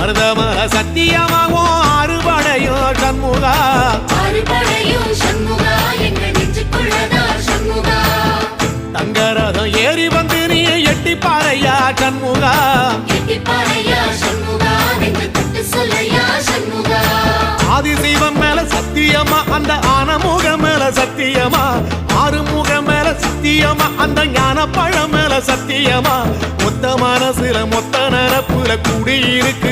மருதமல சத்தியமாகும் அறுபடையும் சண்முகா அறுபடையும் சண்முகா எங்க நெஞ்சுக்குள்ளதான் சண்முகா தங்கரதம் ஏறி வந்து நீ எட்டி பாறையா சண்முகா எட்டி பாறையா சண்முகா நெஞ்சு தொட்டு சொல்லையா சண்முகா ஆதிசைவம் மேல சத்தியமா அந்த ஆனமுகம் மேல சத்தியமா ஆறுமுகம் மேல சத்தியமா அந்த ஞான பழம் மேல சத்தியமா மொத்த மனசுல மொத்த நரப்புல கூடி இருக்கிற